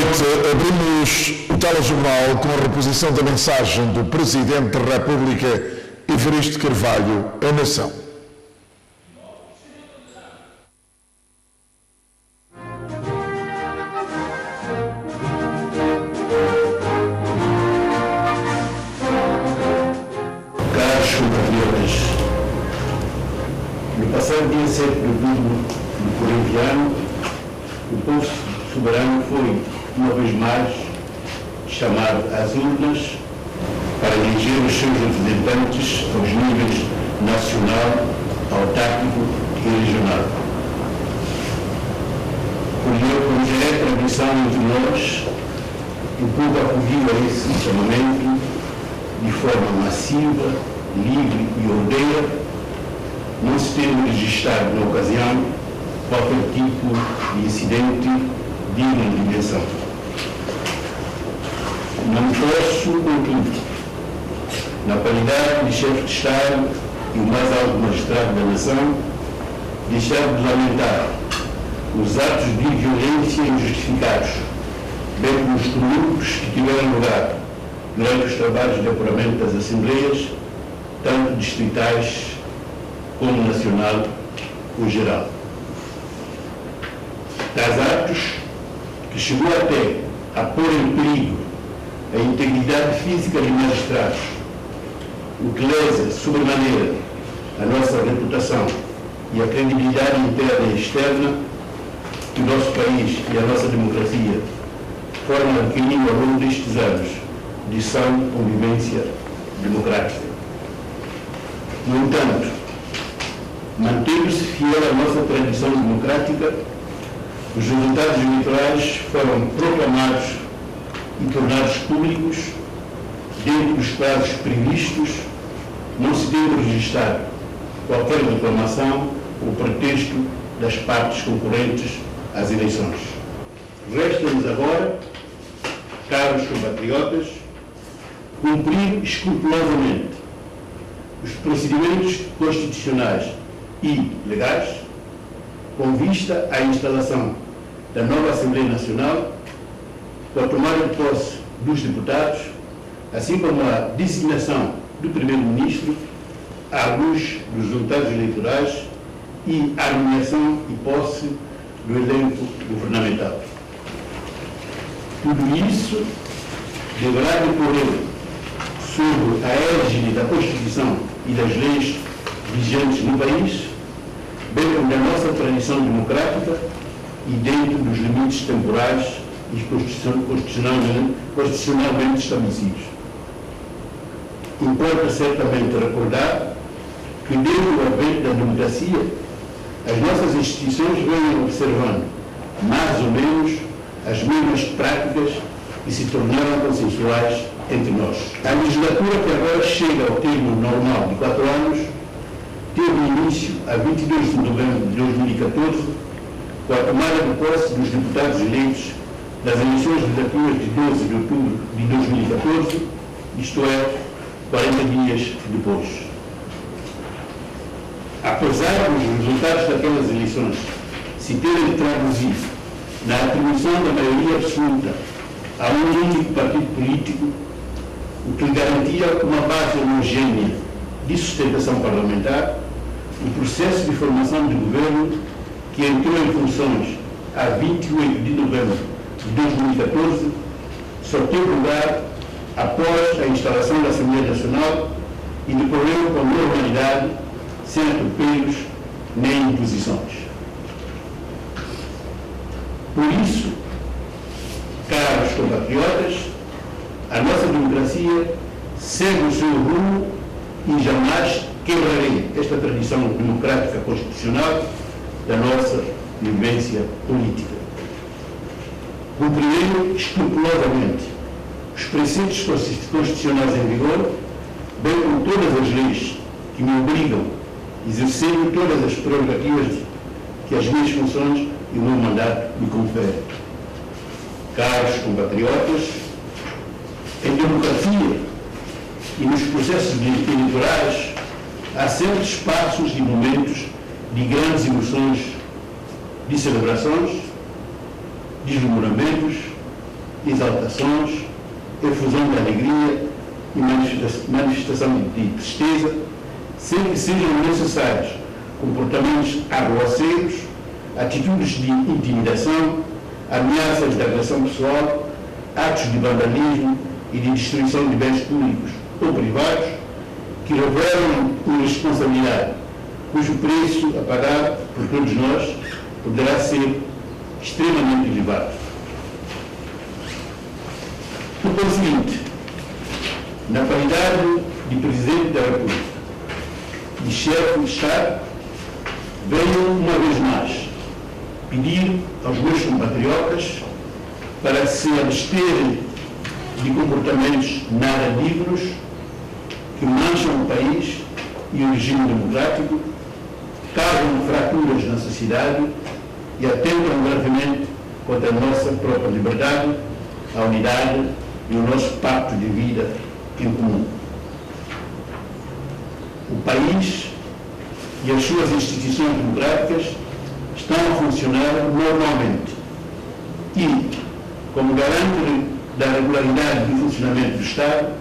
noite, abrimos o telejornal com a reposição da mensagem do Presidente da República, Evaristo Carvalho, à nação. Caros compatriotas, no passado dia 7 de outubro do corrente ano, o povo soberano foi, uma vez mais, chamado às urnas para eleger os seus representantes aos níveis nacional, autárquico e regional. Como já é tradição entre nós, o povo acudiu a esse chamamento de forma massiva, livre e ordeira, não se tendo registrado na ocasião qualquer tipo de incidente digno de menção. Não posso, contudo, na qualidade de chefe de Estado e o mais alto magistrado da nação, deixar de lamentar os atos de violência injustificados, bem como os tumultos que tiveram lugar durante os trabalhos de apuramento das Assembleias, tanto distritais como nacional ou geral. Tais atos, que chegou até a pôr em perigo a integridade física de magistrados, o que lesa sobremaneira a nossa reputação e a credibilidade interna e externa que o nosso país e a nossa democracia foram adquirindo ao longo destes anos de sã convivência democrática. No entanto, mantendo-se fiel à nossa tradição democrática, os resultados eleitorais foram proclamados e tornados públicos dentro dos prazos previstos, não se tendo registrado qualquer reclamação ou pretexto das partes concorrentes às eleições. Resta-nos agora, caros compatriotas, cumprir escrupulosamente os procedimentos constitucionais e legais com vista à instalação da nova Assembleia Nacional, com a tomada de posse dos deputados, assim como a designação do Primeiro-Ministro à luz dos resultados eleitorais e a nomeação e posse do elenco governamental. Tudo isso deverá decorrer sob a égide da Constituição e das leis vigentes no país, bem como da nossa tradição democrática e dentro dos limites temporais e constitucionalmente estabelecidos. Importa certamente recordar que, desde o advento da democracia, as nossas instituições vêm observando, mais ou menos, as mesmas práticas que se tornaram consensuais entre nós. A legislatura que agora chega ao termo normal de 4 anos teve início a 22 de novembro de 2014, com a tomada de posse dos deputados eleitos das eleições legislativas de 12 de outubro de 2014, isto é, 40 dias depois. Apesar dos resultados daquelas eleições se terem traduzido na atribuição da maioria absoluta a um único partido político, o que garantia uma base homogênea de sustentação parlamentar, o processo de formação de governo, que entrou em funções a 28 de novembro de 2014, só teve lugar após a instalação da Assembleia Nacional e decorreu com normalidade, sem atropelos nem imposições. Por isso, caros compatriotas, a nossa democracia segue o seu rumo e jamais quebrarei esta tradição democrática constitucional da nossa vivência política. Cumprirei escrupulosamente os preceitos constitucionais em vigor, bem como todas as leis que me obrigam a exercer todas as prerrogativas que as minhas funções e o meu mandato me conferem. Caros compatriotas, em democracia e nos processos eleitorais há sempre espaços e momentos de grandes emoções, de celebrações, deslumbramentos exaltações, efusão de alegria e manifestação de tristeza, sem que sejam necessários comportamentos arruaceiros, atitudes de intimidação, ameaças de agressão pessoal, atos de vandalismo e de destruição de bens públicos ou privados, que revelam irresponsabilidade, cujo preço a pagar por todos nós poderá ser extremamente elevado. Por conseguinte, na qualidade de Presidente da República e chefe de Estado, venho uma vez mais pedir aos meus compatriotas para se absterem de comportamentos nada dignos que mancham o país e o regime democrático, causam fraturas na sociedade e atentam gravemente contra a nossa própria liberdade, a unidade e o nosso pacto de vida em comum. O país e as suas instituições democráticas estão a funcionar normalmente e, como garante da regularidade do funcionamento do Estado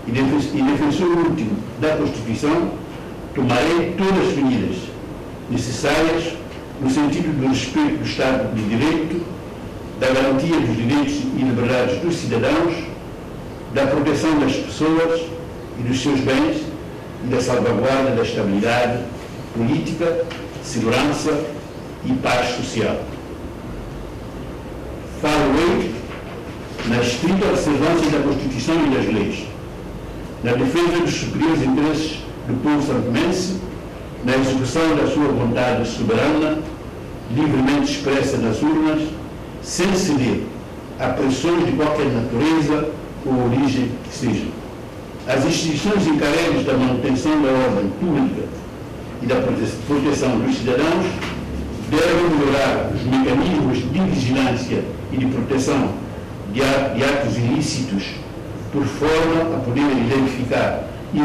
e defensor último da Constituição, tomarei todas as medidas necessárias no sentido do respeito do Estado de Direito, da garantia dos direitos e liberdades dos cidadãos, da proteção das pessoas e dos seus bens e da salvaguarda da estabilidade política, segurança e paz social. Falo-ei na estrita observância da Constituição e das leis, na defesa dos superiores interesses do povo santomense, na execução da sua vontade soberana, livremente expressa nas urnas, sem ceder a pressões de qualquer natureza ou origem que sejam. As instituições encarregues da manutenção da ordem pública e da proteção dos cidadãos devem melhorar os mecanismos de vigilância e de proteção de atos ilícitos, por forma a poder identificar e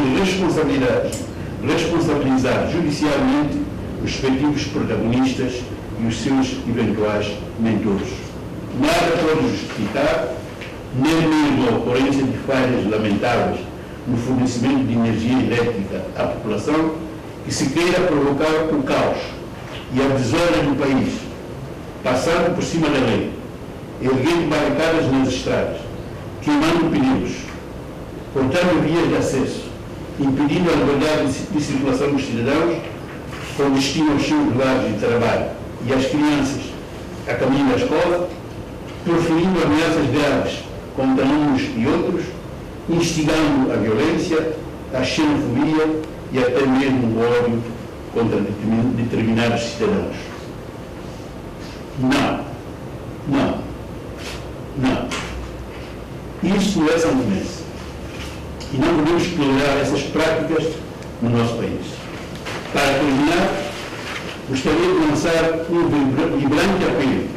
responsabilizar judicialmente os respectivos protagonistas e os seus eventuais mentores. Nada pode justificar, nem mesmo a ocorrência de falhas lamentáveis no fornecimento de energia elétrica à população, que se queira provocar o caos e a desordem do país, passando por cima da lei, erguendo barricadas nas estradas, queimando pneus, cortando vias de acesso, impedindo a liberdade de circulação dos cidadãos com destino aos seus lugares de trabalho e às crianças a caminho da escola, proferindo ameaças graves contra uns e outros, instigando a violência, a xenofobia e até mesmo o ódio contra determinados cidadãos. Não. Isso é santomense. E não podemos tolerar essas práticas no nosso país. Para terminar, gostaria de lançar um vibrante apelo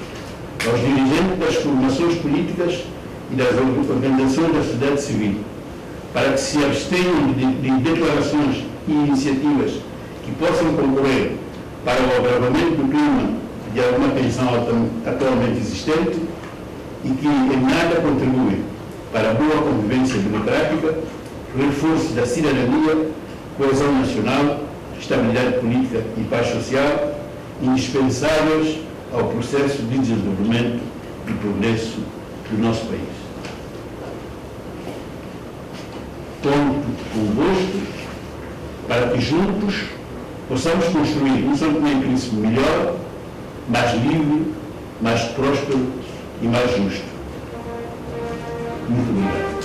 aos dirigentes das formações políticas e das organizações da sociedade civil para que se abstenham de declarações e iniciativas que possam concorrer para o agravamento do clima de alguma tensão atualmente existente e que em nada contribuem para a boa convivência democrática, reforço da cidadania, coesão nacional, estabilidade política e paz social, indispensáveis ao processo de desenvolvimento e progresso do nosso país. Conto convosco para que juntos possamos construir um São Tomé e Príncipe melhor, mais livre, mais próspero e mais justo. Muito obrigado.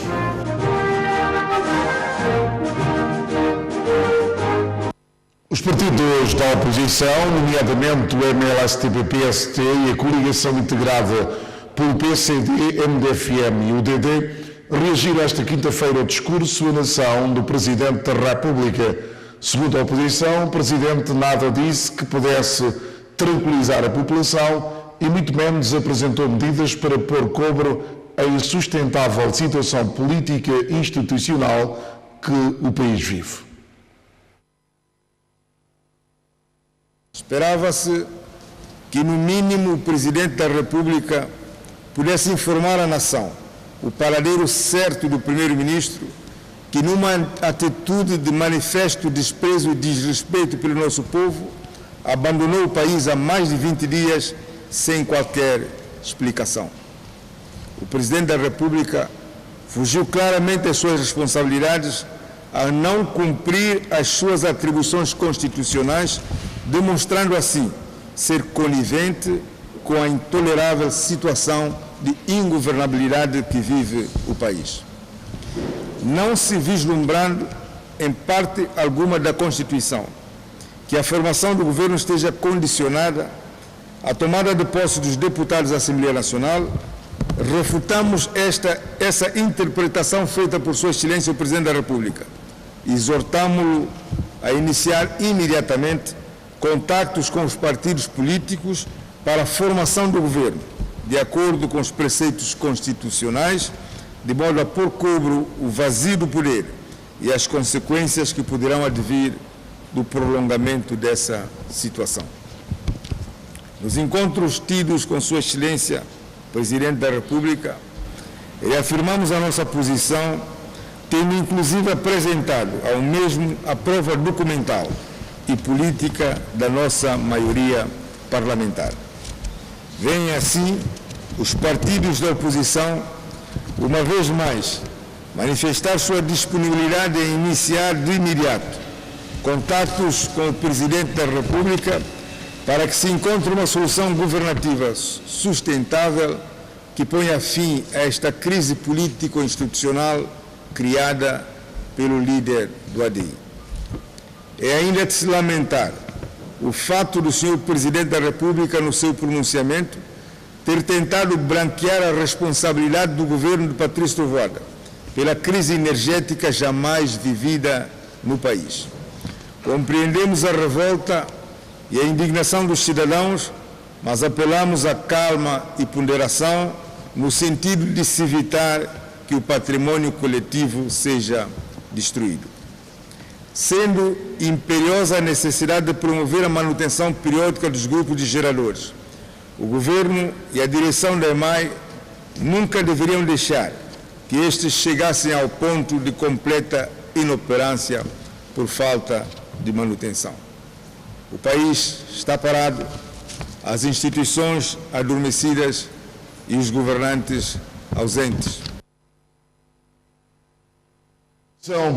Os partidos da oposição, nomeadamente o MLSTP-PST e a coligação integrada pelo PCD, MDFM e o DD, reagiram esta quinta-feira ao discurso à nação do Presidente da República. Segundo a oposição, o Presidente nada disse que pudesse tranquilizar a população e muito menos apresentou medidas para pôr cobro à insustentável situação política e institucional que o país vive. Esperava-se que, no mínimo, o Presidente da República pudesse informar a nação o paradeiro certo do primeiro-ministro, que numa atitude de manifesto desprezo e desrespeito pelo nosso povo, abandonou o país há mais de 20 dias sem qualquer explicação. O Presidente da República fugiu claramente às suas responsabilidades ao não cumprir as suas atribuições constitucionais, demonstrando assim ser conivente com a intolerável situação de ingovernabilidade que vive o país. Não se vislumbrando, em parte alguma da Constituição, que a formação do governo esteja condicionada à tomada de posse dos deputados da Assembleia Nacional, refutamos essa interpretação feita por Sua Excelência o Presidente da República. Exortamo-lo a iniciar imediatamente contactos com os partidos políticos para a formação do governo, de acordo com os preceitos constitucionais, de modo a pôr cobro o vazio do poder e as consequências que poderão advir do prolongamento dessa situação. Nos encontros tidos com Sua Excelência, Presidente da República, reafirmamos a nossa posição, tendo inclusive apresentado ao mesmo a prova documental e política da nossa maioria parlamentar. Vêm assim os partidos da oposição, uma vez mais, manifestar sua disponibilidade em iniciar de imediato contatos com o Presidente da República para que se encontre uma solução governativa sustentável que ponha fim a esta crise político-institucional criada pelo líder do ADI. É ainda de se lamentar o fato do Sr. Presidente da República, no seu pronunciamento, ter tentado branquear a responsabilidade do governo de Patrício Trovoada pela crise energética jamais vivida no país. Compreendemos a revolta e a indignação dos cidadãos, mas apelamos à calma e ponderação no sentido de se evitar que o patrimônio coletivo seja destruído. Sendo imperiosa a necessidade de promover a manutenção periódica dos grupos de geradores, o Governo e a direção da EMAI nunca deveriam deixar que estes chegassem ao ponto de completa inoperância por falta de manutenção. O país está parado, as instituições adormecidas e os governantes ausentes.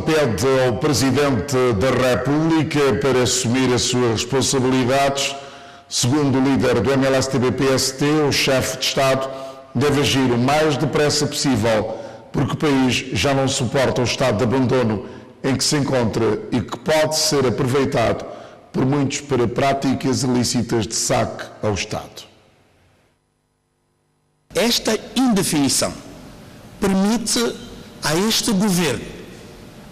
Pede ao Presidente da República para assumir as suas responsabilidades. Segundo o líder do MLSTB-PST, o chefe de Estado deve agir o mais depressa possível, porque o país já não suporta o estado de abandono em que se encontra e que pode ser aproveitado por muitos para práticas ilícitas de saque ao Estado. Esta indefinição permite a este governo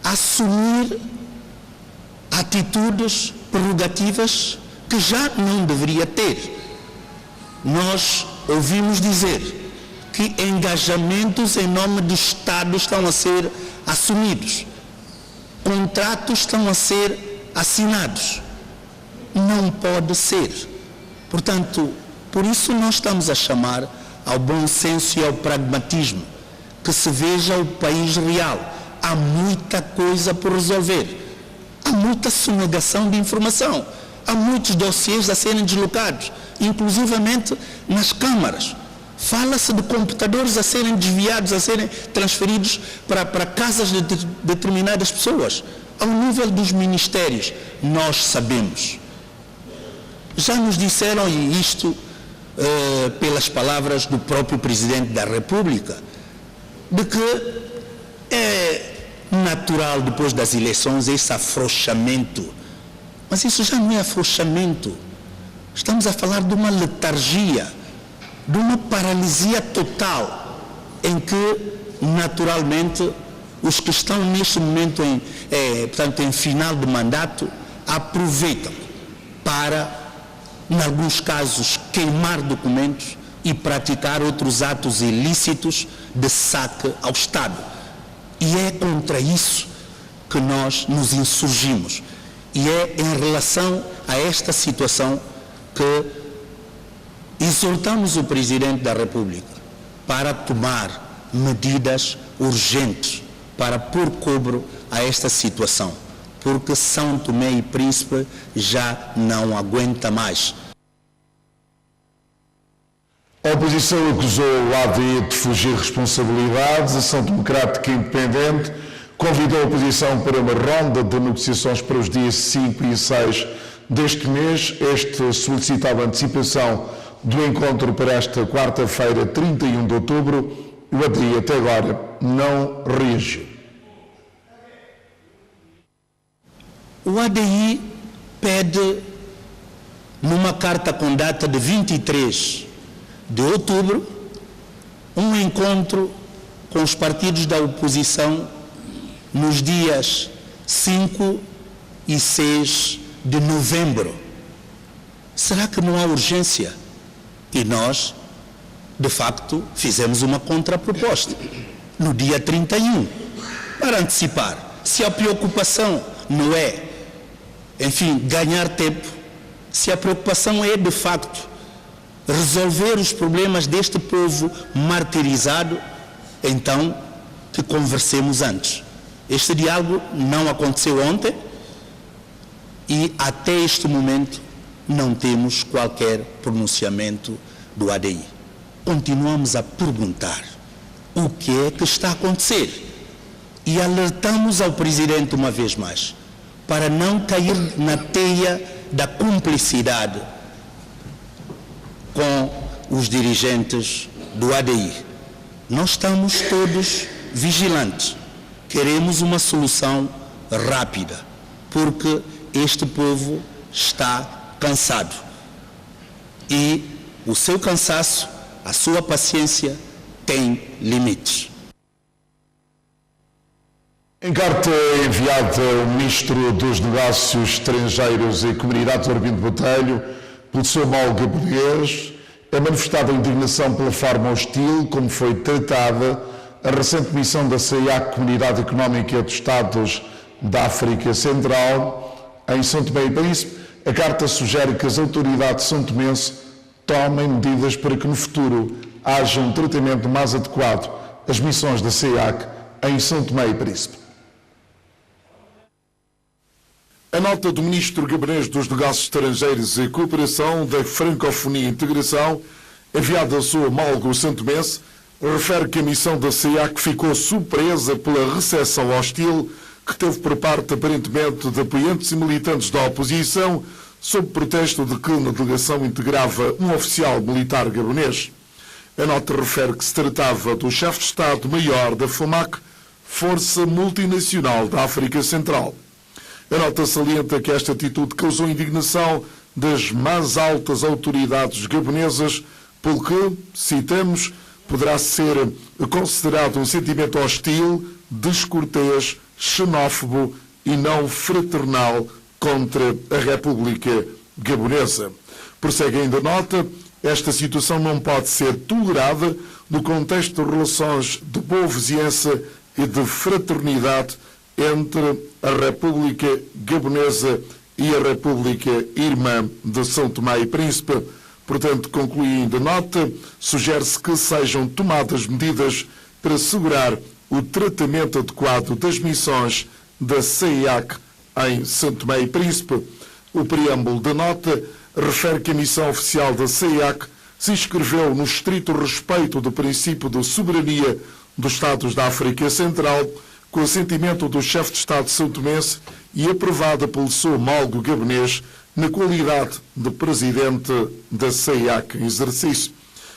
assumir atitudes prerrogativas que já não deveria ter. Nós ouvimos dizer que engajamentos em nome do Estado estão a ser assumidos, contratos estão a ser assinados. Não pode ser. Portanto, por isso nós estamos a chamar ao bom senso e ao pragmatismo, que se veja o país real. Há muita coisa por resolver, há muita sonegação de informação, há muitos dossiês a serem deslocados, inclusivamente nas câmaras. Fala-se de computadores a serem desviados, a serem transferidos para casas de determinadas pessoas. Ao nível dos ministérios, nós sabemos. Já nos disseram, e isto pelas palavras do próprio Presidente da República, de que é natural, depois das eleições, esse afrouxamento. Mas isso já não é afrouxamento. Estamos a falar de uma letargia, de uma paralisia total, em que, naturalmente, os que estão neste momento, portanto, em final de mandato, aproveitam para, em alguns casos, queimar documentos e praticar outros atos ilícitos de saque ao Estado. E é contra isso que nós nos insurgimos. E é em relação a esta situação que exortamos o Presidente da República para tomar medidas urgentes para pôr cobro a esta situação, porque São Tomé e Príncipe já não aguenta mais. A oposição acusou o AD de fugir responsabilidades. A Ação Democrática Independente convidou a oposição para uma ronda de negociações para os dias 5 e 6 deste mês. Este solicitava a antecipação do encontro para esta quarta-feira, 31 de outubro. O AD até agora não reagiu. O ADI pede, numa carta com data de 23 de outubro, um encontro com os partidos da oposição nos dias 5 e 6 de novembro. Será que não há urgência? E nós, de facto, fizemos uma contraproposta no dia 31, para antecipar. Se a preocupação não é, enfim, ganhar tempo, se a preocupação é, de facto, resolver os problemas deste povo martirizado, então que conversemos antes. Este diálogo não aconteceu ontem e até este momento não temos qualquer pronunciamento do ADI. Continuamos a perguntar o que é que está a acontecer e alertamos ao Presidente uma vez mais para não cair na teia da cumplicidade com os dirigentes do ADI. Nós estamos todos vigilantes. Queremos uma solução rápida, porque este povo está cansado. E o seu cansaço, a sua paciência, tem limites. Em carta enviada ao Ministro dos Negócios Estrangeiros e Comunidades, Armindo Botelho, pelo seu Paulo Gabonês, é manifestada a indignação pela forma hostil como foi tratada a recente missão da CEIAC, Comunidade Económica dos Estados da África Central, em São Tomé e Príncipe. A carta sugere que as autoridades são-tomenses tomem medidas para que no futuro haja um tratamento mais adequado às missões da CEIAC em São Tomé e Príncipe. A nota do Ministro Gabonês dos Negócios Estrangeiros e Cooperação, da Francofonia e Integração, enviada ao seu homólogo santomense, refere que a missão da CEIAC ficou surpresa pela recepção hostil que teve por parte, aparentemente, de apoiantes e militantes da oposição, sob pretexto de que na delegação integrava um oficial militar gabonês. A nota refere que se tratava do chefe de Estado-Maior da FOMAC, Força Multinacional da África Central. A nota salienta que esta atitude causou indignação das mais altas autoridades gabonesas, pelo que, citamos, poderá ser considerado um sentimento hostil, descortês, xenófobo e não fraternal contra a República Gabonesa. Prossegue ainda a nota, esta situação não pode ser tolerada no contexto de relações de boa vizinhança e de fraternidade entre a República Gabonesa e a República Irmã de São Tomé e Príncipe. Portanto, concluindo a nota, sugere-se que sejam tomadas medidas para assegurar o tratamento adequado das missões da CEIAC em São Tomé e Príncipe. O preâmbulo da nota refere que a missão oficial da CEIAC se inscreveu no estrito respeito do princípio de soberania dos Estados da África Central, com o assentimento do chefe de Estado são-tomense e aprovada pelo seu homólogo gabonês na qualidade de presidente da CEIAC em exercício.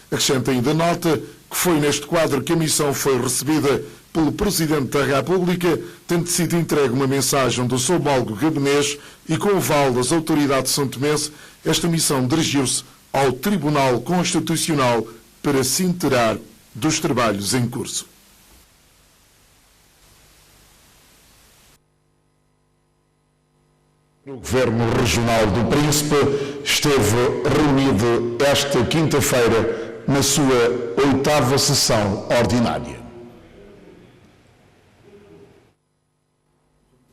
Acrescenta ainda a nota que foi neste quadro que a missão foi recebida pelo Presidente da República, tendo sido entregue uma mensagem do seu homólogo gabonês e com o aval das autoridades são-tomenses, esta missão dirigiu-se ao Tribunal Constitucional para se inteirar dos trabalhos em curso. O Governo Regional do Príncipe esteve reunido esta quinta-feira na sua 8ª sessão ordinária.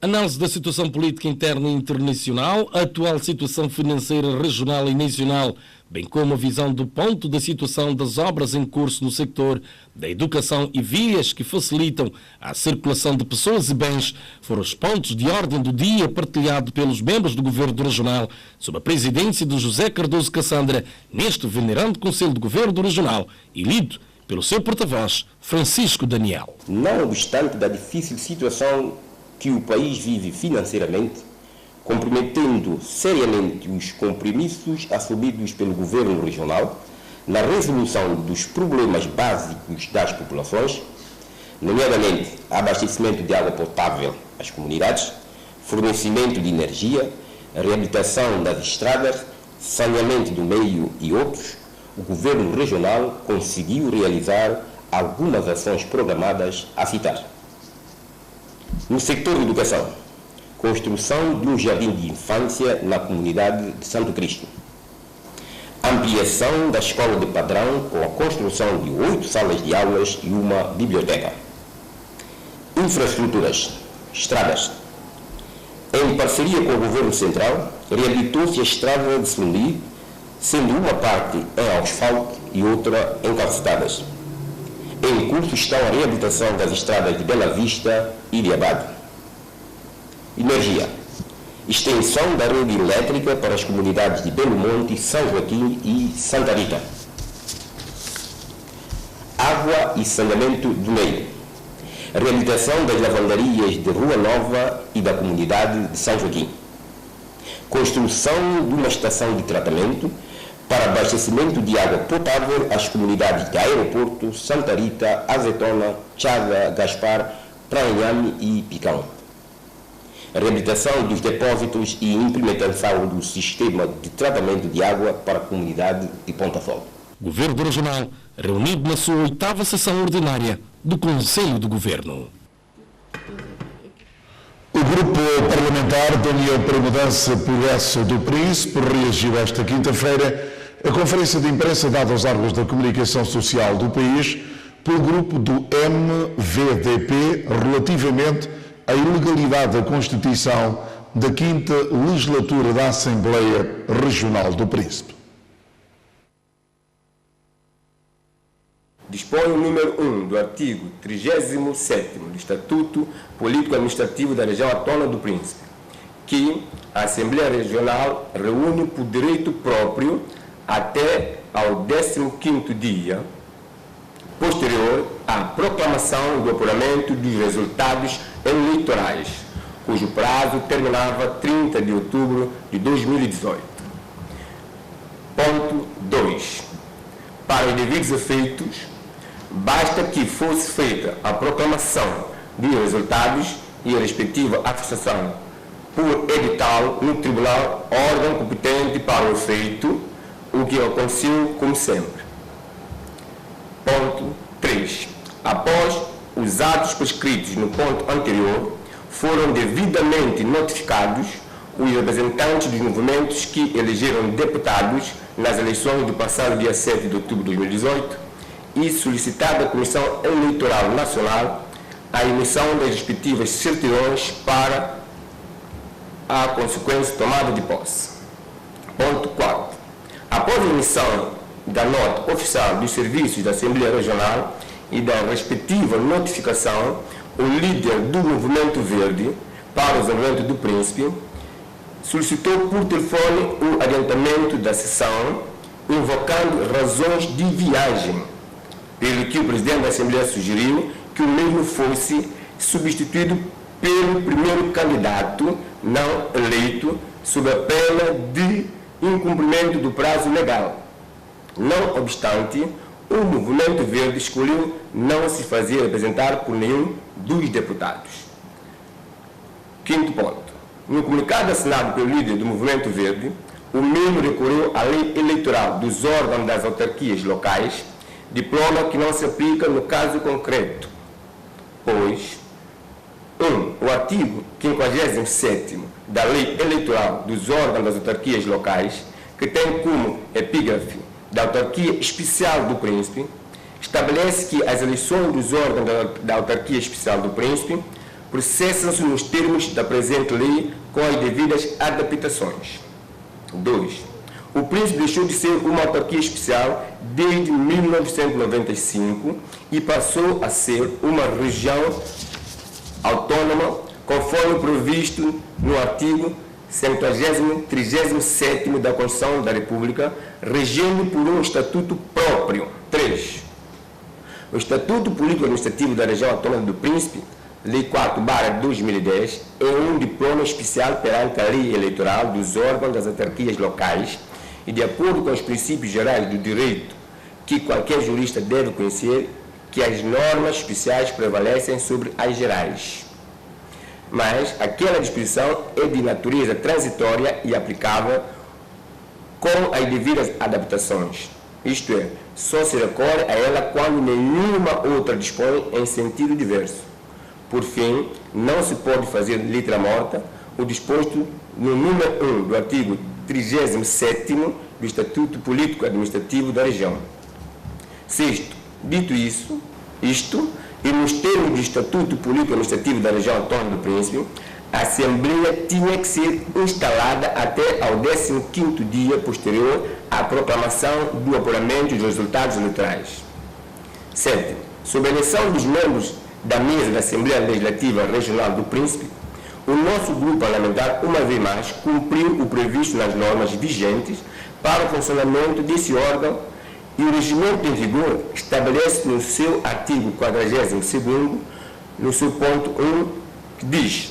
Análise da situação política interna e internacional, a atual situação financeira regional e nacional, bem como a visão do ponto da situação das obras em curso no sector da educação e vias que facilitam a circulação de pessoas e bens, foram os pontos de ordem do dia partilhado pelos membros do Governo Regional, sob a presidência de José Cardoso Cassandra, neste venerando Conselho de Governo Regional e lido pelo seu porta-voz, Francisco Daniel. Não obstante da difícil situação que o país vive financeiramente, comprometendo seriamente os compromissos assumidos pelo Governo Regional na resolução dos problemas básicos das populações, nomeadamente abastecimento de água potável às comunidades, fornecimento de energia, reabilitação das estradas, saneamento do meio e outros, o Governo Regional conseguiu realizar algumas ações programadas a citar. No setor de educação, construção de um jardim de infância na comunidade de Santo Cristo. Ampliação da escola de padrão com a construção de 8 salas de aulas e uma biblioteca. Infraestruturas, estradas. Em parceria com o Governo Central, reabilitou-se a estrada de Sundi, sendo uma parte em asfalto e outra em calçadas. Em curso estão a reabilitação das estradas de Bela Vista e de Abade. Energia. Extensão da rede elétrica para as comunidades de Belo Monte, São Joaquim e Santa Rita. Água e saneamento do meio. Reabilitação das lavanderias de Rua Nova e da comunidade de São Joaquim. Construção de uma estação de tratamento para abastecimento de água potável às comunidades de Aeroporto, Santa Rita, Azetona, Chaga, Gaspar, Pranhame e Picão. Reabilitação dos depósitos e implementação do sistema de tratamento de água para a comunidade de Ponta Sol. Governo Regional, reunido na sua 8ª sessão ordinária do Conselho de Governo. O grupo parlamentar da União para a Mudança Progresso do Príncipe reagiu esta quinta-feira à conferência de imprensa dada aos órgãos da comunicação social do país pelo grupo do MVDP relativamente à ilegalidade da Constituição da 5ª Legislatura da Assembleia Regional do Príncipe. Dispõe o número 1 do artigo 37º do Estatuto Político-Administrativo da Região Autónoma do Príncipe, que a Assembleia Regional reúne por direito próprio até ao 15º dia posterior à proclamação do apuramento dos resultados eleitorais, cujo prazo terminava 30 de outubro de 2018. Ponto 2. Para os devidos efeitos, basta que fosse feita a proclamação dos resultados e a respectiva afixação por edital no tribunal, órgão competente para o efeito, o que aconteceu como sempre. Ponto 3. Após os atos prescritos no ponto anterior, foram devidamente notificados os representantes dos movimentos que elegeram deputados nas eleições do passado dia 7 de outubro de 2018 e solicitada à Comissão Eleitoral Nacional a emissão das respectivas certidões para a consequente tomada de posse. Ponto 4. Após a emissão da nota oficial dos serviços da Assembleia Regional e da respectiva notificação, o líder do Movimento Verde para o Desenvolvimento do Príncipe solicitou por telefone o adiantamento da sessão, invocando razões de viagem, pelo que o presidente da Assembleia sugeriu que o mesmo fosse substituído pelo primeiro candidato não eleito, sob a pena de incumprimento do prazo legal. Não obstante, o Movimento Verde escolheu não se fazer representar por nenhum dos deputados. Quinto ponto. No comunicado assinado pelo líder do Movimento Verde, o mesmo recorreu à lei eleitoral dos órgãos das autarquias locais, diploma que não se aplica no caso concreto, pois 1. O artigo 57º da Lei Eleitoral dos órgãos das autarquias locais, que tem como epígrafe da Autarquia Especial do Príncipe, estabelece que as eleições dos órgãos da Autarquia Especial do Príncipe processam-se nos termos da presente lei com as devidas adaptações. 2. O Príncipe deixou de ser uma autarquia especial desde 1995 e passou a ser uma região autônoma, conforme previsto no artigo 137º da Constituição da República, regendo por um estatuto próprio. 3. O Estatuto Político-Administrativo da Região Autônoma do Príncipe, Lei 4/2010, é um diploma especial perante a lei eleitoral dos órgãos das autarquias locais e, de acordo com os princípios gerais do direito que qualquer jurista deve conhecer, que as normas especiais prevalecem sobre as gerais. Mas aquela disposição é de natureza transitória e aplicável com as devidas adaptações. Isto é, só se recorre a ela quando nenhuma outra dispõe em sentido diverso. Por fim, não se pode fazer letra morta o disposto no número 1 do artigo 37º do Estatuto Político-Administrativo da Região. 6. Dito isto, e nos termos do Estatuto Político-Administrativo da Região Autônoma do Príncipe, a Assembleia tinha que ser instalada até ao 15º dia posterior à proclamação do apuramento dos resultados eleitorais. 7. Sob a eleição dos membros da mesa da Assembleia Legislativa Regional do Príncipe, o nosso grupo parlamentar, uma vez mais, cumpriu o previsto nas normas vigentes para o funcionamento desse órgão, e o regimento em vigor estabelece no seu artigo 42º, no seu ponto 1, que diz: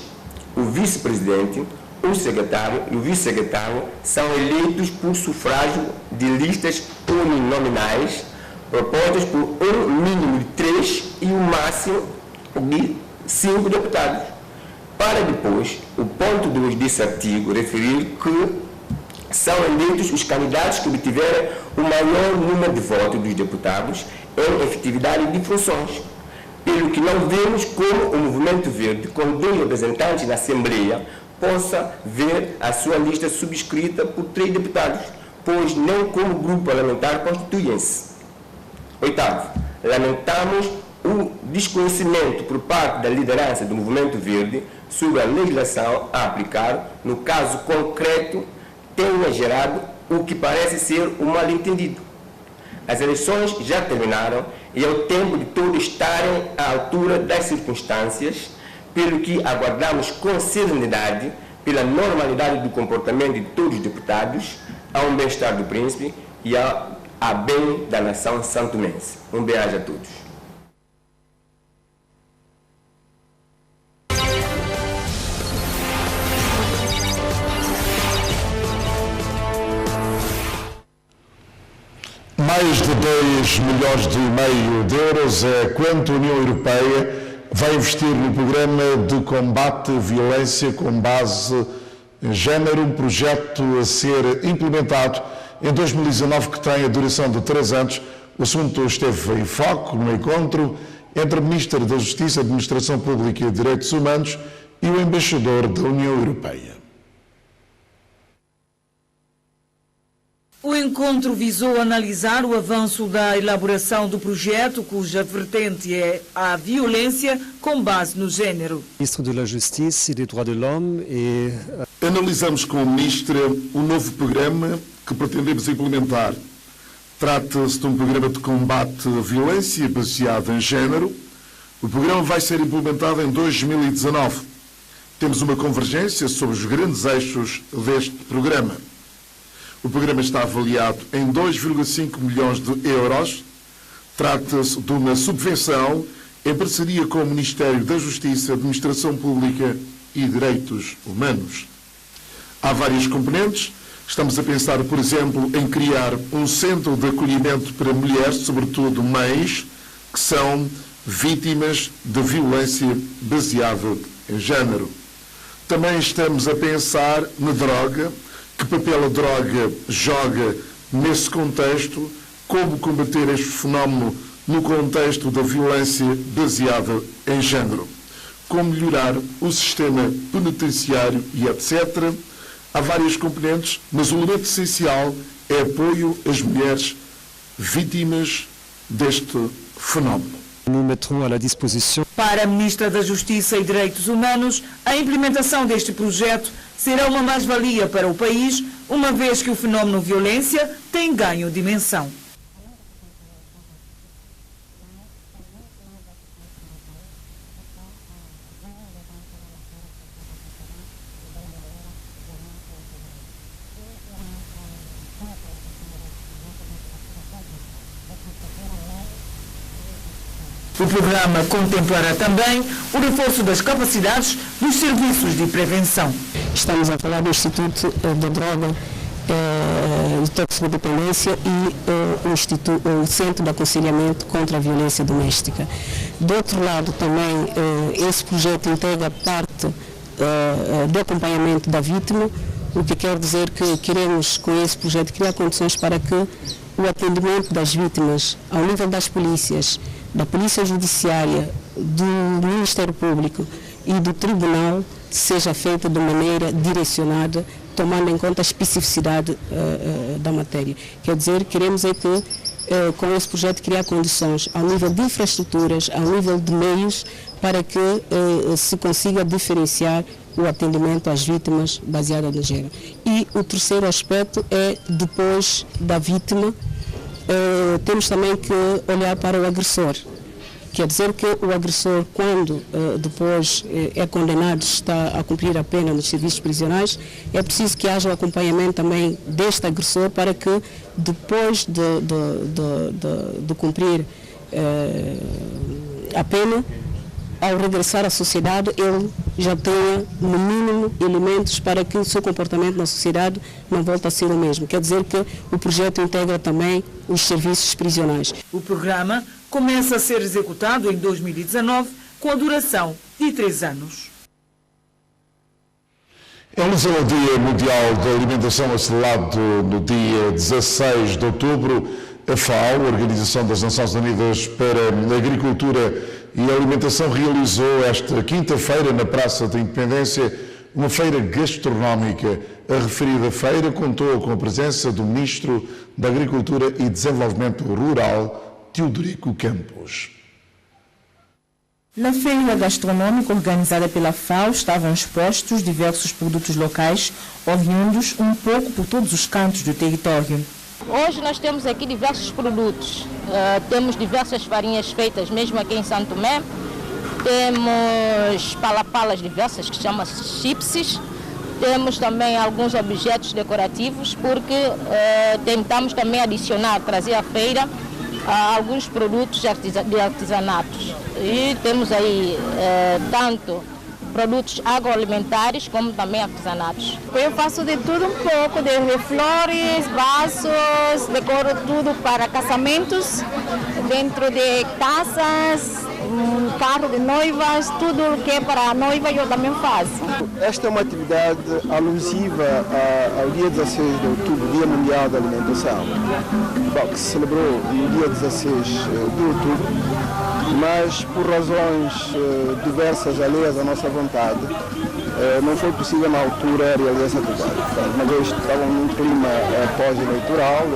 o vice-presidente, o secretário e o vice-secretário são eleitos por sufrágio de listas uninominais propostas por um mínimo de 3 e um máximo de 5 deputados. Para depois, o ponto 2 desse artigo referir que são eleitos os candidatos que obtiverem o maior número de votos dos deputados em efetividade de funções. Pelo que não vemos como o Movimento Verde, com 2 representantes na Assembleia, possa ver a sua lista subscrita por 3 deputados, pois nem como grupo parlamentar constitui-se. 8. Lamentamos o desconhecimento por parte da liderança do Movimento Verde sobre a legislação a aplicar, no caso concreto, tenha gerado o que parece ser um mal-entendido. As eleições já terminaram e é o tempo de todos estarem à altura das circunstâncias, pelo que aguardamos com serenidade pela normalidade do comportamento de todos os deputados, ao bem-estar do Príncipe e a bem da nação santomense. Um beijo a todos. Mais de 2,5 milhões de euros é quanto a União Europeia vai investir no programa de combate à violência com base em género, um projeto a ser implementado em 2019 que tem a duração de 3 anos. O assunto esteve em foco no encontro entre a Ministra da Justiça, Administração Pública e Direitos Humanos e o Embaixador da União Europeia. O encontro visou analisar o avanço da elaboração do projeto, cuja vertente é a violência com base no género. Ministre da Justiça e dos Direitos de l'Homme e... Analisamos com a Ministra o novo programa que pretendemos implementar. Trata-se de um programa de combate à violência baseado em género. O programa vai ser implementado em 2019. Temos uma convergência sobre os grandes eixos deste programa. O programa está avaliado em 2,5 milhões de euros. Trata-se de uma subvenção em parceria com o Ministério da Justiça, Administração Pública e Direitos Humanos. Há várias componentes. Estamos a pensar, por exemplo, em criar um centro de acolhimento para mulheres, sobretudo mães, que são vítimas de violência baseada em género. Também estamos a pensar na droga. Que papel a droga joga nesse contexto? Como combater este fenómeno no contexto da violência baseada em género? Como melhorar o sistema penitenciário e etc. Há várias componentes, mas o elemento essencial é apoio às mulheres vítimas deste fenómeno. Nous mettrons à la disposition. Para a Ministra da Justiça e Direitos Humanos, a implementação deste projeto será uma mais-valia para o país, uma vez que o fenómeno violência tem ganho dimensão. O programa contemplará também o reforço das capacidades dos serviços de prevenção. Estamos a falar do Instituto da Droga e Toxicodependência e o Centro de Aconselhamento contra a Violência Doméstica. Do outro lado, também, esse projeto integra parte do acompanhamento da vítima, o que quer dizer que queremos, com esse projeto, criar condições para que o atendimento das vítimas, ao nível das polícias, da Polícia Judiciária, do Ministério Público e do Tribunal, seja feito de maneira direcionada, tomando em conta a especificidade da matéria. Quer dizer, queremos é que, com esse projeto, criar condições ao nível de infraestruturas, ao nível de meios, para que se consiga diferenciar o atendimento às vítimas baseado no género. E o terceiro aspecto é, depois da vítima, temos também que olhar para o agressor. Quer dizer que o agressor, quando depois é condenado, está a cumprir a pena nos serviços prisionais, é preciso que haja o acompanhamento também deste agressor para que depois de cumprir a pena, ao regressar à sociedade, ele já tenha, no mínimo, elementos para que o seu comportamento na sociedade não volte a ser o mesmo. Quer dizer que o projeto integra também os serviços prisionais. O programa começa a ser executado em 2019, com a duração de 3 anos. Em alusão ao Dia Mundial da Alimentação, celebrado no dia 16 de outubro, a FAO, a Organização das Nações Unidas para a Agricultura e a Alimentação, realizou esta quinta-feira na Praça da Independência uma feira gastronómica. A referida feira contou com a presença do Ministro da Agricultura e Desenvolvimento Rural, Teodorico Campos. Na feira gastronômica organizada pela FAO estavam expostos diversos produtos locais, oriundos um pouco por todos os cantos do território. Hoje nós temos aqui diversos produtos, temos diversas farinhas feitas mesmo aqui em Santo Tomé, temos palapalas diversas que chamam-se chipses, temos também alguns objetos decorativos porque tentamos também adicionar, trazer à feira alguns produtos de artesanatos. E temos aí tanto produtos agroalimentares como também artesanatos. Eu faço de tudo um pouco, desde flores, vasos, decoro tudo para casamentos, dentro de taças, carro de noivas, tudo que é para a noiva eu também faço. Esta é uma atividade alusiva ao dia 16 de outubro, Dia Mundial da Alimentação, que se celebrou no dia 16 de outubro, mas por razões diversas alheias à nossa vontade, não foi possível na altura realizar essa atividade. Uma vez estavam num clima pós-eleitoral,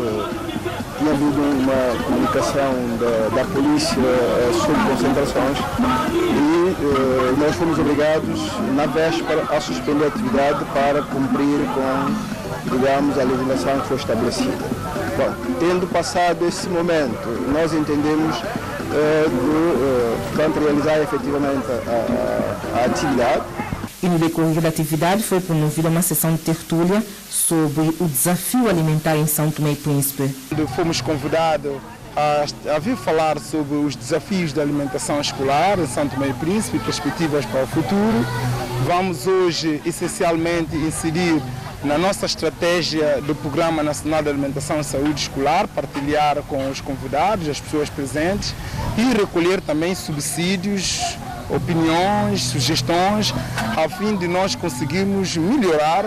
tinha havido uma comunicação da polícia sobre concentrações e nós fomos obrigados, na véspera, a suspender a atividade para cumprir com, digamos, a legislação que foi estabelecida. Bom, tendo passado esse momento, nós entendemos portanto, realizar efetivamente a atividade. E no decorrer da atividade foi promovida uma sessão de tertúlia sobre o desafio alimentar em São Tomé e Príncipe. Fomos convidados a vir falar sobre os desafios da alimentação escolar em São Tomé e Príncipe e perspectivas para o futuro. Vamos hoje, essencialmente, inserir na nossa estratégia do Programa Nacional de Alimentação e Saúde Escolar, partilhar com os convidados, as pessoas presentes e recolher também subsídios, opiniões, sugestões, a fim de nós conseguirmos melhorar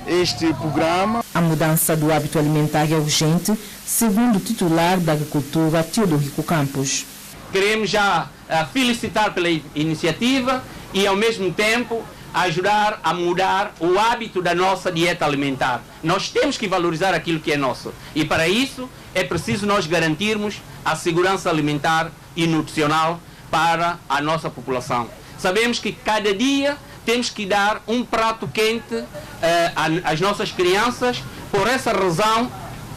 este programa. A mudança do hábito alimentar é urgente, segundo o titular da Agricultura, Teodorico Campos. Queremos já felicitar pela iniciativa e, ao mesmo tempo, ajudar a mudar o hábito da nossa dieta alimentar. Nós temos que valorizar aquilo que é nosso. E para isso é preciso nós garantirmos a segurança alimentar e nutricional para a nossa população. Sabemos que cada dia temos que dar um prato quente às nossas crianças. Por essa razão,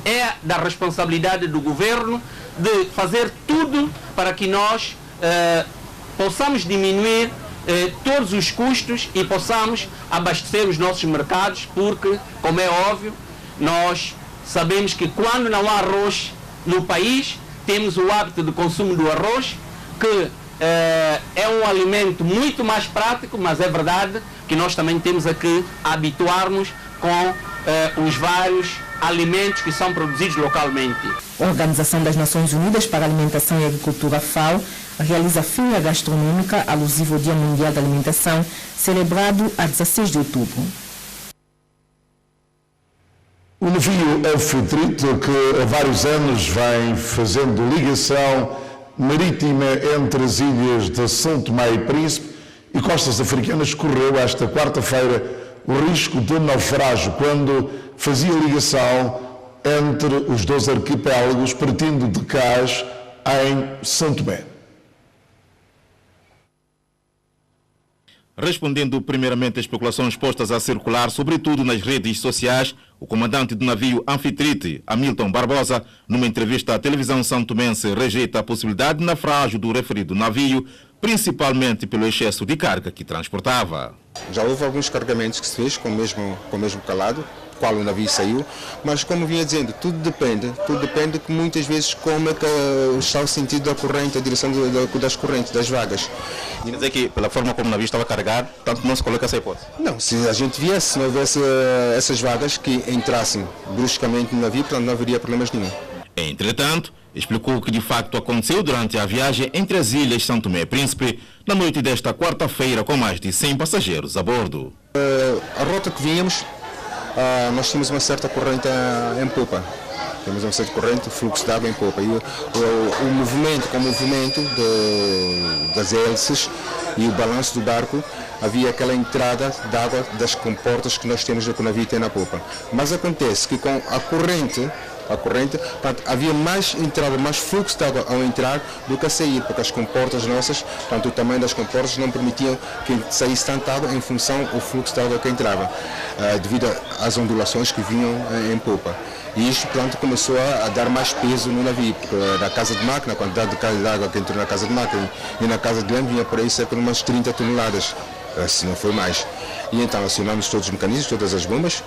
é da responsabilidade do governo de fazer tudo para que nós possamos diminuir todos os custos e possamos abastecer os nossos mercados, porque, como é óbvio, nós sabemos que quando não há arroz no país, temos o hábito de consumo do arroz, que é um alimento muito mais prático, mas é verdade que nós também temos que habituar-nos com os vários alimentos que são produzidos localmente. A Organização das Nações Unidas para a Alimentação e Agricultura, FAO, realiza a Feira Gastronômica alusiva ao Dia Mundial da Alimentação, celebrado a 16 de outubro. O navio Anfitrite, que há vários anos vem fazendo ligação marítima entre as ilhas de São Tomé e Príncipe e costas africanas, correu esta quarta-feira o risco de naufrágio quando fazia ligação entre os dois arquipélagos, partindo de Cais em São Tomé. Respondendo primeiramente às especulações postas a circular, sobretudo nas redes sociais, o comandante do navio Anfitrite, Hamilton Barbosa, numa entrevista à televisão santomense, rejeita a possibilidade de naufrágio do referido navio, principalmente pelo excesso de carga que transportava. Já houve alguns carregamentos que se fez com o mesmo calado, qual o navio saiu, mas como vinha dizendo, tudo depende que muitas vezes como é que está o sentido da corrente, a direção das correntes, das vagas. E dizer que pela forma como o navio estava carregado, tanto não se coloca essa hipótese? Não, se a gente viesse, se não houvesse essas vagas que entrassem bruscamente no navio, portanto não haveria problemas nenhum. Entretanto, explicou o que de facto aconteceu durante a viagem entre as ilhas São Tomé e Príncipe, na noite desta quarta-feira, com mais de 100 passageiros a bordo. A rota que vínhamos, nós tínhamos uma certa corrente em popa. Temos uma certa corrente, fluxo de água em popa. E o movimento das hélices e o balanço do barco, havia aquela entrada de água das comportas que nós temos que o navio tem na popa. Mas acontece que com a corrente, portanto, havia mais entrada, mais fluxo de água ao entrar do que a sair, porque as comportas nossas, portanto, o tamanho das comportas não permitiam que saísse tanta água em função do fluxo de água que entrava, devido às ondulações que vinham em popa. E isto, portanto, começou a dar mais peso no navio, porque na casa de máquina, a quantidade de água que entrou na casa de máquina e na casa de leme vinha por aí cerca de umas 30 toneladas, se não foi mais. E então acionámos todos os mecanismos, todas as bombas,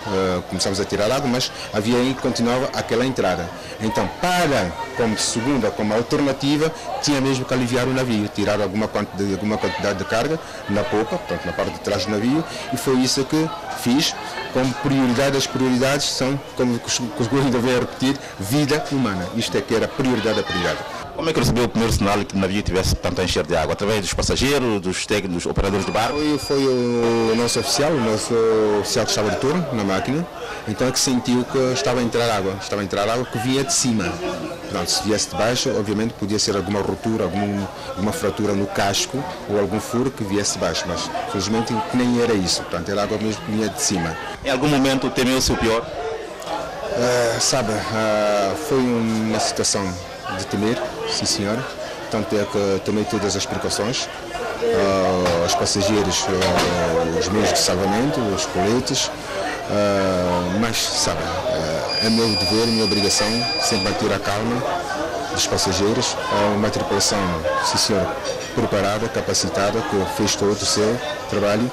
começámos a tirar água, mas havia aí que continuava aquela entrada. Então, como alternativa, tinha mesmo que aliviar o navio, tirar alguma quantidade de carga na popa, portanto na parte de trás do navio, e foi isso que fiz. Como prioridade, as prioridades são, como gostaria de repetir, vida humana. Isto é que era a prioridade da prioridade. Como é que recebeu o primeiro sinal que o navio tivesse tanto a encher de água? Através dos passageiros, dos técnicos, dos operadores de barco? Foi o nosso oficial que estava de turno na máquina, então é que sentiu que estava a entrar água que vinha de cima. Portanto, se viesse de baixo, obviamente podia ser alguma ruptura, alguma fratura no casco ou algum furo que viesse de baixo, mas felizmente nem era isso, portanto era água mesmo que vinha de cima. Em algum momento temeu-se o pior? Foi uma situação de temer, sim senhor, tanto é que tomei todas as precauções, os passageiros, os meios de salvamento, os coletes, mas sabe, é meu dever, minha obrigação sempre manter a calma dos passageiros, uma tripulação, sim senhor, preparada, capacitada, que fez todo o seu trabalho.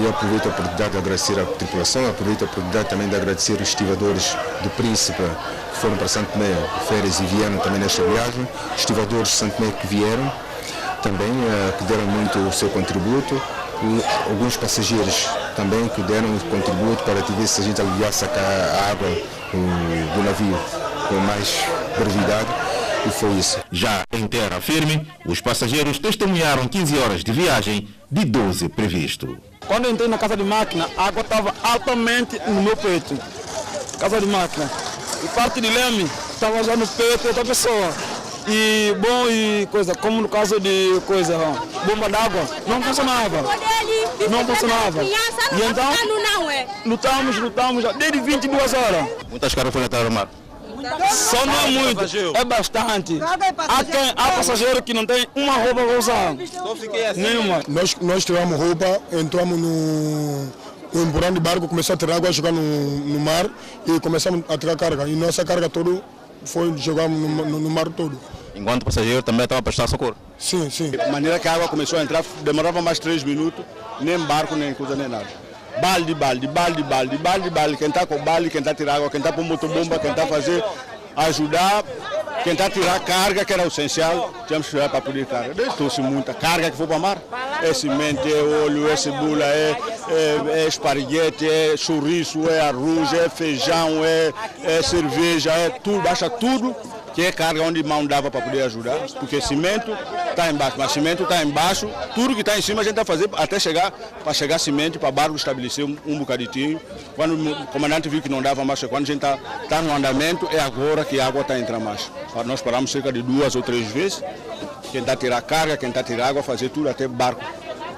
Eu aproveito a oportunidade de agradecer a tripulação, aproveito a oportunidade também de agradecer os estivadores do Príncipe que foram para Santo Tomé de férias e vieram também nesta viagem, os estivadores de Santo Tomé que vieram também, que deram muito o seu contributo, e alguns passageiros também que deram o contributo para ver se a gente aliviasse a água do navio com mais brevidade. E foi isso. Já em terra firme, os passageiros testemunharam 15 horas de viagem de 12 previsto. Quando eu entrei na casa de máquina, a água estava altamente no meu peito. Casa de máquina. E parte de leme estava já no peito de outra pessoa. E como no caso de bomba d'água, não funcionava. Não funcionava. E então, lutamos desde 22 horas. Muitas caras foram até o mar? Só não é muito, é bastante. Há passageiro que não tem uma roupa para usar. Nenhuma. Nós tiramos roupa, entramos no empurrão de barco, começou a tirar água, jogar no mar e começamos a tirar carga. E nossa carga toda foi jogar no mar todo. Enquanto o passageiro também estava a prestar socorro? Sim, sim. Da maneira que a água começou a entrar, demorava mais 3 minutos, nem barco, nem coisa, nem nada. Balde. Quem está com balde, quem está a tirar água, quem está com motobomba, quem está a fazer, ajudar, quem está a tirar carga, que era o essencial, tínhamos que tirar para poder carga. Trouxe muita carga que foi para o mar. É semente, é óleo, é cebola, é esparguete, é chouriço, é arroz, é feijão, é cerveja, é tudo, baixa tudo. Que é carga onde mão dava para poder ajudar, porque cimento está embaixo, mas cimento está embaixo, tudo que está em cima a gente está fazendo até para chegar cimento, para o barco estabelecer um bocadinho. Quando o comandante viu que não dava mais, quando a gente está no andamento, é agora que a água está entrando mais. Nós paramos cerca de 2 ou 3 vezes, quem está a tirar carga, quem está a tirar água, fazer tudo até o barco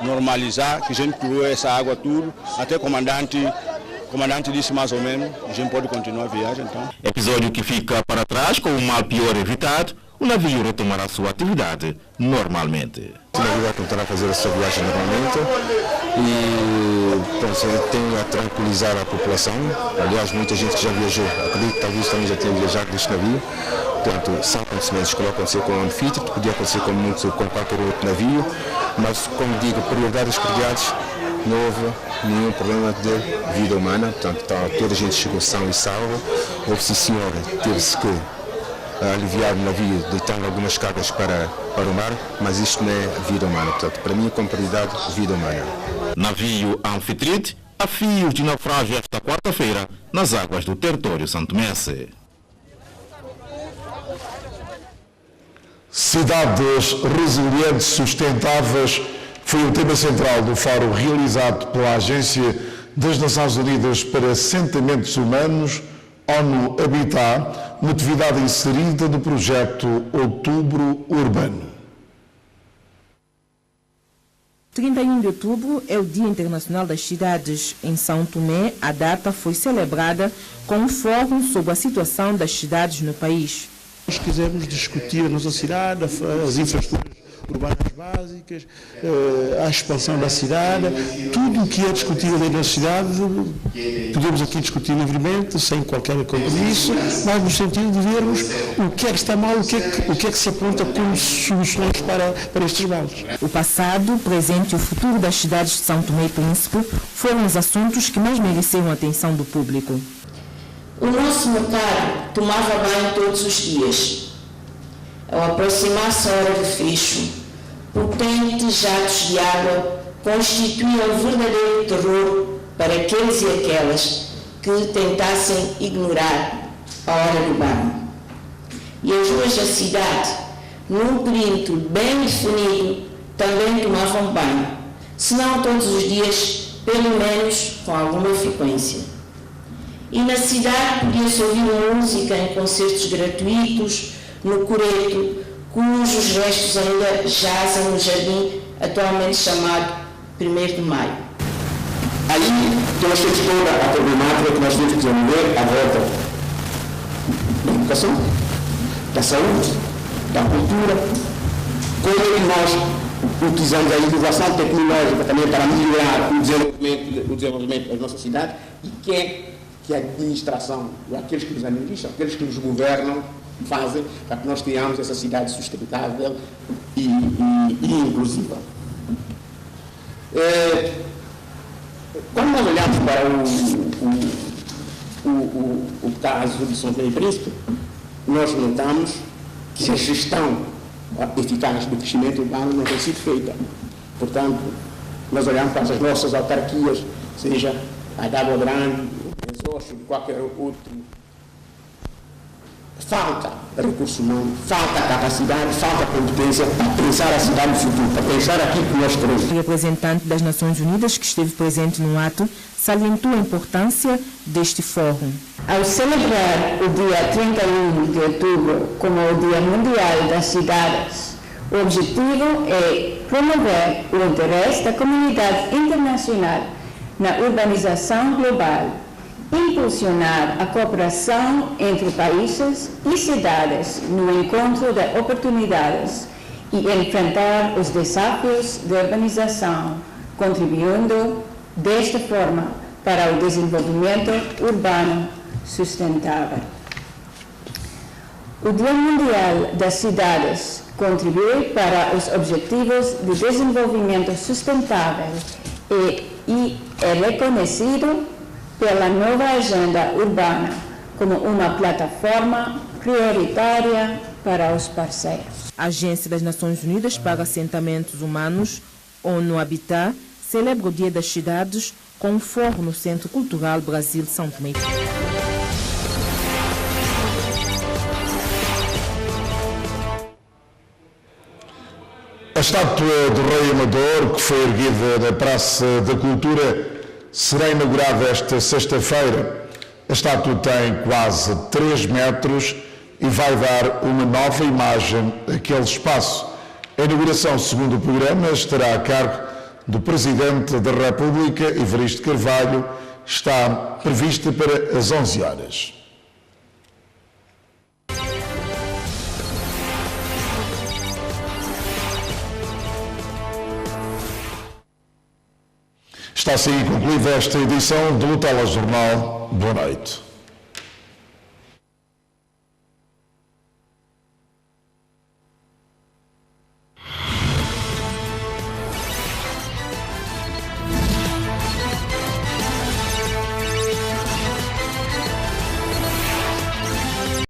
normalizar, que a gente tirou essa água tudo, até o comandante disse mais ou menos, a gente pode continuar a viagem então. Episódio que fica para trás, com o mal pior evitado, o navio retomará sua atividade normalmente. O navio vai continuar a fazer a sua viagem normalmente e tem a tranquilizar a população. Aliás, muita gente que já viajou, acredito que talvez também já tenha viajado deste navio. Portanto, são acontecimentos que não aconteceu com o Anfítrite, podia acontecer com qualquer outro navio, mas, como digo, prioridade das prioridades, não houve nenhum problema de vida humana, portanto, toda a gente chegou são e salvo. Houve, sim, senhor, teve-se que aliviar o navio, deitando algumas cargas para o mar, mas isto não é vida humana, portanto, para mim, com prioridade, vida humana. Navio Anfitrite a fios de naufrágio esta quarta-feira nas águas do território santomense. Cidades resilientes, sustentáveis, foi o tema central do fórum realizado pela Agência das Nações Unidas para Assentamentos Humanos, ONU Habitat, uma atividade inserida no projeto Outubro Urbano. 31 de outubro é o Dia Internacional das Cidades. Em São Tomé, a data foi celebrada com um fórum sobre a situação das cidades no país. Nós quisemos discutir a nossa cidade, as infraestruturas urbanas básicas, a expansão da cidade, tudo o que é discutido dentro da cidade, podemos aqui discutir livremente, sem qualquer compromisso, mas no sentido de vermos o que é que está mal, o que é que se aponta como soluções para estes males. O passado, o presente e o futuro das cidades de São Tomé e Príncipe foram os assuntos que mais mereceram a atenção do público. O nosso mercado tomava banho todos os dias. Ao aproximar-se a hora de fecho, potentes jatos de água constituíam um verdadeiro terror para aqueles e aquelas que tentassem ignorar a hora do banho. E as ruas da cidade, num perímetro bem definido, também tomavam banho, se não todos os dias, pelo menos com alguma frequência. E na cidade podia-se ouvir música em concertos gratuitos, no Coreto, cujos restos ainda jazem no jardim atualmente chamado 1º de Maio. Aí nós temos toda a problemática que nós temos que desenvolver à volta da educação, da saúde, da cultura, como é que nós utilizamos a inovação tecnológica também para melhorar o desenvolvimento da nossa cidade e que a administração, aqueles que nos administram, aqueles que nos governam, fazem para que nós tenhamos essa cidade sustentável e inclusiva. Quando nós olhamos para o caso de São Tomé e Príncipe, nós notamos que a gestão eficaz do crescimento urbano não tem sido feita. Portanto, nós olhamos para as nossas autarquias, seja a Dágua Grande, o Exócio, qualquer outro. Falta recurso humano, falta capacidade, falta competência para pensar a cidade do futuro, para pensar aquilo que nós queremos. O representante das Nações Unidas, que esteve presente no ato, salientou a importância deste fórum. Ao celebrar o dia 31 de outubro como o Dia Mundial das Cidades, o objetivo é promover o interesse da comunidade internacional na urbanização global impulsionar a cooperação entre países e cidades no encontro de oportunidades e enfrentar os desafios de urbanização, contribuindo desta forma para o desenvolvimento urbano sustentável. O Dia Mundial das Cidades contribui para os Objetivos de Desenvolvimento Sustentável e é reconhecido pela nova Agenda Urbana como uma plataforma prioritária para os parceiros. A Agência das Nações Unidas para Assentamentos Humanos, ONU Habitat, celebra o Dia das Cidades com um fórum no Centro Cultural Brasil São Tomé. A estátua do Rei Amador, que foi erguida na Praça da Cultura, será inaugurada esta sexta-feira. A estátua tem quase 3 metros e vai dar uma nova imagem àquele espaço. A inauguração, segundo o programa, estará a cargo do Presidente da República, Evaristo Carvalho, está prevista para as 11 horas. Está assim concluída esta edição do Telejornal. Boa noite.